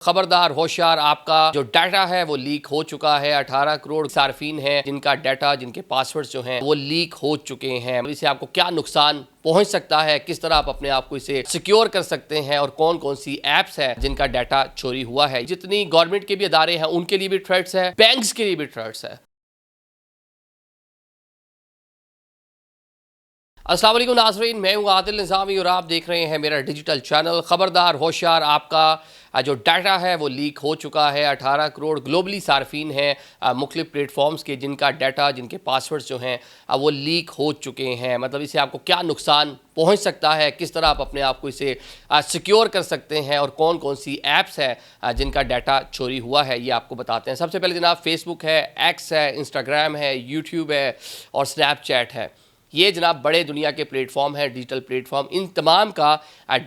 खबरदार होशियार, आपका जो डाटा है वो लीक हो चुका है। 18 करोड़ सार्फिन हैं जिनका डाटा, जिनके पासवर्ड्स जो हैं वो लीक हो चुके हैं। इससे आपको क्या नुकसान पहुंच सकता है, किस तरह आप अपने आप को इसे सिक्योर कर सकते हैं और कौन कौन सी एप्स है जिनका डाटा चोरी हुआ है। जितनी गवर्नमेंट के भी अदारे हैं उनके लिए भी थ्रेट्स है, बैंक्स के लिए भी थ्रेट्स है। अस्सलाम वालेकुम नाज़रीन, मैं हूं आदिल निज़ामी और आप देख रहे हैं मेरा डिजिटल चैनल। खबरदार होशियार, आपका जो डाटा है वो लीक हो चुका है। 18 करोड़ ग्लोबली सार्फिन हैं मुख्तलिफ प्लेटफॉर्म्स के, जिनका डाटा, जिनके पासवर्ड्स जो हैं वो लीक हो चुके हैं। मतलब इससे आपको क्या नुकसान पहुंच सकता है, किस तरह आप अपने आप को इसे सिक्योर कर सकते हैं और कौन कौन सी एप्स है जिनका डाटा चोरी हुआ है, ये आपको बताते हैं। सबसे पहले जनाब फेसबुक है, एक्स है, इंस्टाग्राम है, यूट्यूब है और स्नैपचैट है। ये जनाब बड़े दुनिया के प्लेटफॉर्म हैं, डिजिटल प्लेटफॉर्म। इन तमाम का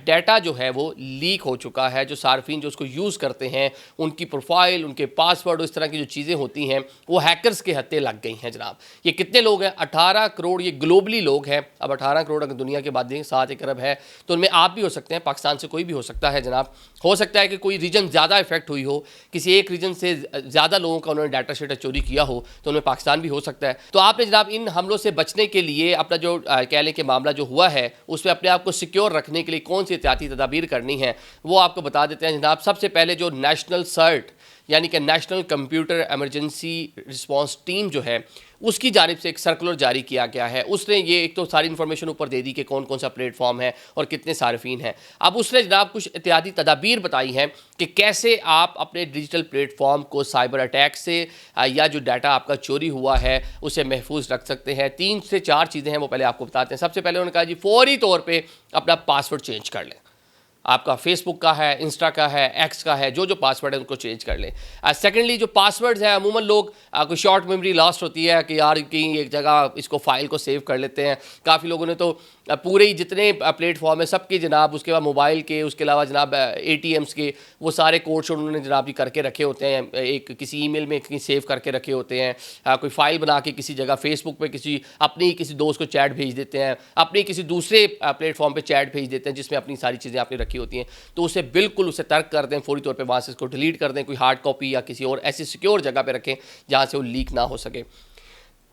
डाटा जो है वो लीक हो चुका है। जो सार्फिन जो उसको यूज़ करते हैं, उनकी प्रोफाइल, उनके पासवर्ड, इस तरह की जो चीज़ें होती हैं वो हैकर्स के हत्थे लग गई हैं जनाब। ये कितने लोग हैं? 18 करोड़, ये ग्लोबली लोग हैं। अब 18 करोड़ अगर दुनिया के बाद दें 7 अरब है, तो उनमें आप भी हो सकते हैं, पाकिस्तान से कोई भी हो सकता है जनाब। हो सकता है कि कोई रीजन ज़्यादा इफेक्ट हुई हो, किसी एक रीजन से ज़्यादा लोगों का उन्होंने डाटा शेटा चोरी किया हो, तो उनमें पाकिस्तान भी हो सकता है। तो आपने जनाब इन हमलों से बचने के लिए अपना जो कह लें कि मामला जो हुआ है उसमें अपने आप को सिक्योर रखने के लिए कौन सी एहतियाती तदाबीर करनी है वो आपको बता देते हैं जनाब। सबसे पहले जो नेशनल सर्ट यानी कि national computer emergency response team जो है उसकी जानिब से एक सर्कुलर जारी किया गया है। उसने ये एक तो सारी इन्फॉर्मेशन ऊपर दे दी कि कौन कौन सा प्लेटफॉर्म है और कितने सार्फिन हैं। अब उसने जनाब कुछ एहतियाती तदाबीर बताई हैं कि कैसे आप अपने डिजिटल प्लेटफॉर्म को साइबर अटैक से या जो डाटा आपका चोरी हुआ है उसे महफूज रख सकते हैं। 3 से 4 चीज़ें हैं वो पहले आपको बताते हैं। सबसे पहले उन्होंने कहा जी फौरी तौर पर अपना पासवर्ड चेंज कर लें। आपका फेसबुक का है, इंस्टा का है, एक्स का है, जो पासवर्ड है उनको चेंज कर लें। सेकेंडली जो पासवर्ड्स हैं, अमूमन लोग कोई शॉर्ट मेमोरी लॉस्ट होती है कि यार कहीं एक जगह इसको फाइल को सेव कर लेते हैं। काफ़ी लोगों ने तो पूरे ही जितने प्लेटफॉर्म है सबके जनाब, उसके बाद मोबाइल के, उसके अलावा जनाब ATMs के वो सारे कोड शोड उन्होंने जनाब जी करके रखे होते हैं, एक किसी ईमेल में कहीं सेव करके रखे होते हैं। कोई फाइल बना के किसी जगह फेसबुक पे किसी दोस्त को चैट भेज देते हैं, अपनी किसी दूसरे प्लेटफॉर्म पे चैट भेज देते हैं जिसमें अपनी सारी चीज़ें आपने रखी होती हैं। तो उसे बिल्कुल उसे तर्क कर दें, फौरी तौर पे वहाँ से इसको डिलीट कर दें, कोई हार्ड कॉपी या किसी और ऐसी सिक्योर जगह पे रखें जहाँ से वो लीक ना हो सके।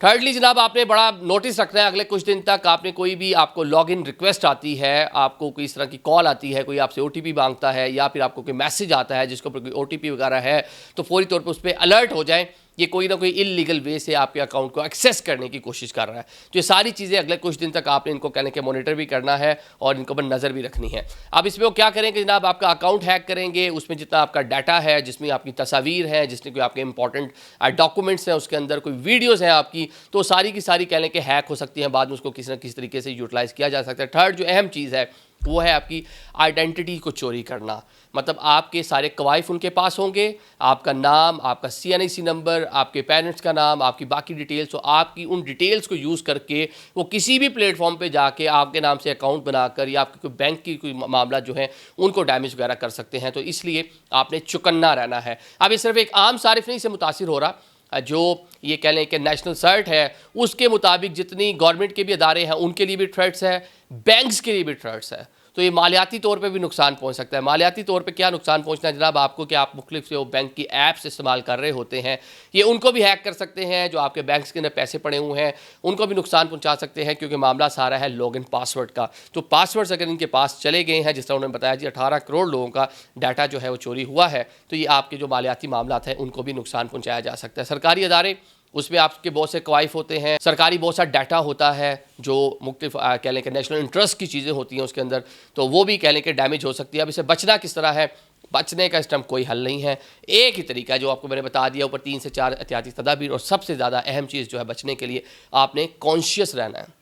थर्डली जनाब आपने बड़ा नोटिस रखना है, अगले कुछ दिन तक आपने कोई भी आपको लॉगिन रिक्वेस्ट आती है, आपको कोई इस तरह की कॉल आती है, कोई आपसे OTP मांगता है या फिर आपको कोई मैसेज आता है जिसके ऊपर कोई OTP वगैरह है, तो फौरी तौर पर उस पर अलर्ट हो जाएं। ये कोई ना कोई इलीगल वे से आपके अकाउंट को एक्सेस करने की कोशिश कर रहा है। तो ये सारी चीज़ें अगले कुछ दिन तक आपने इनको कहने के मॉनिटर भी करना है और इनको पर नज़र भी रखनी है। अब इसमें वो क्या करेंगे जनाब, आपका अकाउंट हैक करेंगे, उसमें जितना आपका डाटा है, जिसमें आपकी तस्वीर है, जिसमें कोई आपके इंपॉर्टेंट डॉक्यूमेंट्स हैं, उसके अंदर कोई वीडियोज़ हैं आपकी, तो सारी की सारी कहने के हैक हो सकती हैं। बाद में उसको किसी न किसी तरीके से यूटिलाइज़ किया जा सकता है। थर्ड जो अहम चीज़ है वो है आपकी आइडेंटिटी को चोरी करना। मतलब आपके सारे कवाइफ उनके पास होंगे, आपका नाम, आपका CNIC नंबर, आपके पेरेंट्स का नाम, आपकी बाकी डिटेल्स, तो आपकी उन डिटेल्स को यूज़ करके वो किसी भी प्लेटफॉर्म पे जाके आपके नाम से अकाउंट बनाकर या आपके कोई बैंक की कोई मामला जो है उनको डैमेज वगैरह कर सकते हैं। तो इसलिए आपने चौकन्ना रहना है। अब ये सिर्फ एक आम सारिफ नहीं से मुतासिर हो रहा, जो ये कह लें कि नेशनल सर्ट है उसके मुताबिक जितनी गवर्नमेंट के भी अदारे हैं उनके लिए भी थ्रेट्स है, बैंक्स के लिए भी थ्रेट्स है। तो ये मालियाती तौर पे भी नुकसान पहुंच सकता है। मालियाती तौर पे क्या नुकसान पहुंचना है जनाब आपको, कि आप मुख्तलिफ जो बैंक की ऐप्स इस्तेमाल कर रहे होते हैं ये उनको भी हैक कर सकते हैं। जो आपके बैंक्स के अंदर पैसे पड़े हुए हैं उनको भी नुकसान पहुंचा सकते हैं, क्योंकि मामला सारा है लॉगिन पासवर्ड का। तो पासवर्ड्स अगर इनके पास चले गए हैं, जिस तरह उन्होंने बताया जी 18 करोड़ लोगों का डाटा जो है वो चोरी हुआ है, तो ये आपके जो मालियाती मामला हैं उनको भी नुकसान पहुँचाया जा सकता है। सरकारी अदारे, उसमें आपके बहुत से कवाइफ होते हैं, सरकारी बहुत सा डाटा होता है जो मुख्तलिफ कह लें कि नेशनल इंटरेस्ट की चीज़ें होती हैं उसके अंदर, तो वो भी कह लें कि डैमेज हो सकती है। अब इसे बचना किस तरह है, बचने का इस टाइम कोई हल नहीं है। एक ही तरीका है जो आपको मैंने बता दिया, ऊपर 3 से 4 एहतियाती तदाबीर, और सबसे ज़्यादा अहम चीज़ जो है बचने के लिए आपने कॉन्शियस रहना है।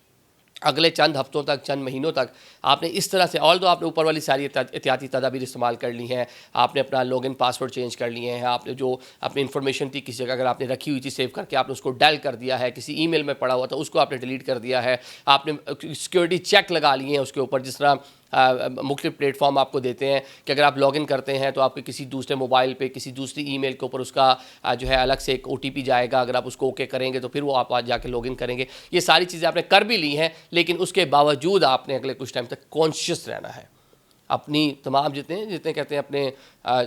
अगले चंद हफ्तों तक, चंद महीनों तक आपने इस तरह से, ऑल दो आपने ऊपर वाली सारी एहतियाती तदाबीर इस्तेमाल कर ली हैं, आपने अपना लॉगिन पासवर्ड चेंज कर लिए हैं, आपने जो अपनी इन्फॉर्मेशन थी किसी जगह अगर आपने रखी हुई थी सेव करके, आपने उसको डायल कर दिया है, किसी ईमेल में पड़ा हुआ था उसको आपने डिलीट कर दिया है, आपने सिक्योरिटी चेक लगा लिए हैं उसके ऊपर। जिस तरह मुख्तलिफ प्लेटफॉर्म आपको देते हैं कि अगर आप लॉगिन करते हैं तो आपके किसी दूसरे मोबाइल पे, किसी दूसरी ईमेल के ऊपर उसका जो है अलग से एक OTP जाएगा। अगर आप उसको ओके करेंगे तो फिर वो आप जाके लॉगिन करेंगे। ये सारी चीज़ें आपने कर भी ली हैं, लेकिन उसके बावजूद आपने अगले कुछ टाइम तक कॉन्शियस रहना है। अपनी तमाम जितने जितने कहते हैं अपने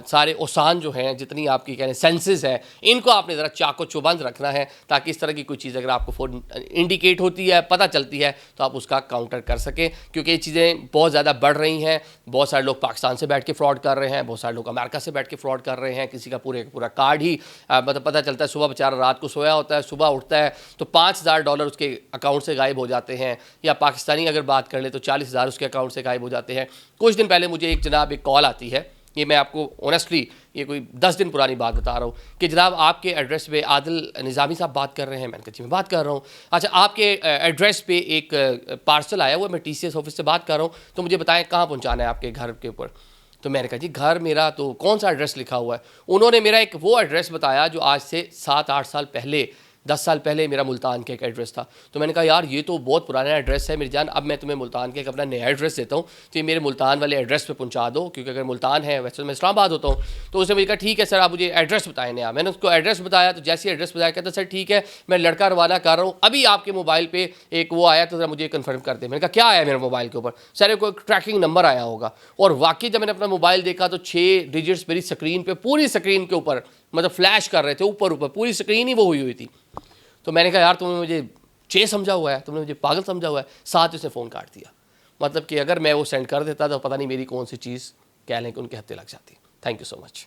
सारे औसान जो हैं, जितनी आपकी कह रहे सेंसेस है, इनको आपने ज़रा चाको चौबंद रखना है, ताकि इस तरह की कोई चीज़ अगर आपको फ़ौरन इंडिकेट होती है, पता चलती है, तो आप उसका काउंटर कर सकें। क्योंकि ये चीज़ें बहुत ज़्यादा बढ़ रही हैं। बहुत सारे लोग पाकिस्तान से बैठ के फ्रॉड कर रहे हैं, बहुत सारे लोग अमेरिका से बैठ के फ्रॉड कर रहे हैं। किसी का पूरा कार्ड ही मतलब पता चलता है, सुबह बेचारा रात को सोया होता है, सुबह उठता है तो $5,000 उसके अकाउंट से गायब हो जाते हैं, या पाकिस्तानी अगर बात कर ले तो 40,000 उसके अकाउंट से गायब हो जाते हैं। कुछ दिन पहले मुझे एक जनाब एक कॉल आती है, ये मैं आपको ऑनेस्टली ये कोई 10 दिन पुरानी बात बता रहा हूँ, कि जनाब आपके एड्रेस पे आदिल निज़ामी साहब बात कर रहे हैं। मैंने कहा जी मैं बात कर रहा हूँ। अच्छा, आपके एड्रेस पे एक पार्सल आया हुआ, मैं TCS ऑफिस से बात कर रहा हूँ, तो मुझे बताएं कहाँ पहुँचाना है आपके घर के ऊपर। तो मैंने कहा जी घर मेरा तो कौन सा एड्रेस लिखा हुआ है। उन्होंने मेरा एक वो एड्रेस बताया जो आज से 7-8 साल पहले, 10 साल पहले मेरा मुल्तान का एक एड्रेस था। तो मैंने कहा यार ये तो बहुत पुराना एड्रेस है मेरी जान, अब मैं तुम्हें मुल्तान के एक अपना नया एड्रेस देता हूँ, तो ये मेरे मुल्तान वाले एड्रेस पे पहुँचा दो, क्योंकि अगर मुल्तान है, वैसे तो मैं इस्लामाबाद होता हूँ। तो उसने मुझे कहा ठीक है सर, आप मुझे एड्रेस बताएं नया। मैंने उसको एड्रेस बताया, तो जैसे एड्रेस बताया कहता सर ठीक है मैं लड़का रवाना कर रहा हूँ, अभी आपके मोबाइल पर एक वो आया तो ज़रा मुझे कन्फर्म कर दे। मैंने कहा क्या आया मेरे मोबाइल के ऊपर? सर कोई ट्रैकिंग नंबर आया होगा। और वाकई जब मैंने अपना मोबाइल देखा तो 6 डिजिट्स मेरी स्क्रीन पर, पूरी स्क्रीन के ऊपर मतलब फ्लैश कर रहे थे, ऊपर पूरी स्क्रीन ही वो हुई थी। तो मैंने कहा यार तुमने मुझे चे समझा हुआ है, तुमने मुझे पागल समझा हुआ है। साथ ही उसने फ़ोन काट दिया। मतलब कि अगर मैं वो सेंड कर देता तो पता नहीं मेरी कौन सी चीज़ कह लें कि उनके हत्थे लग जाती। Thank you so much.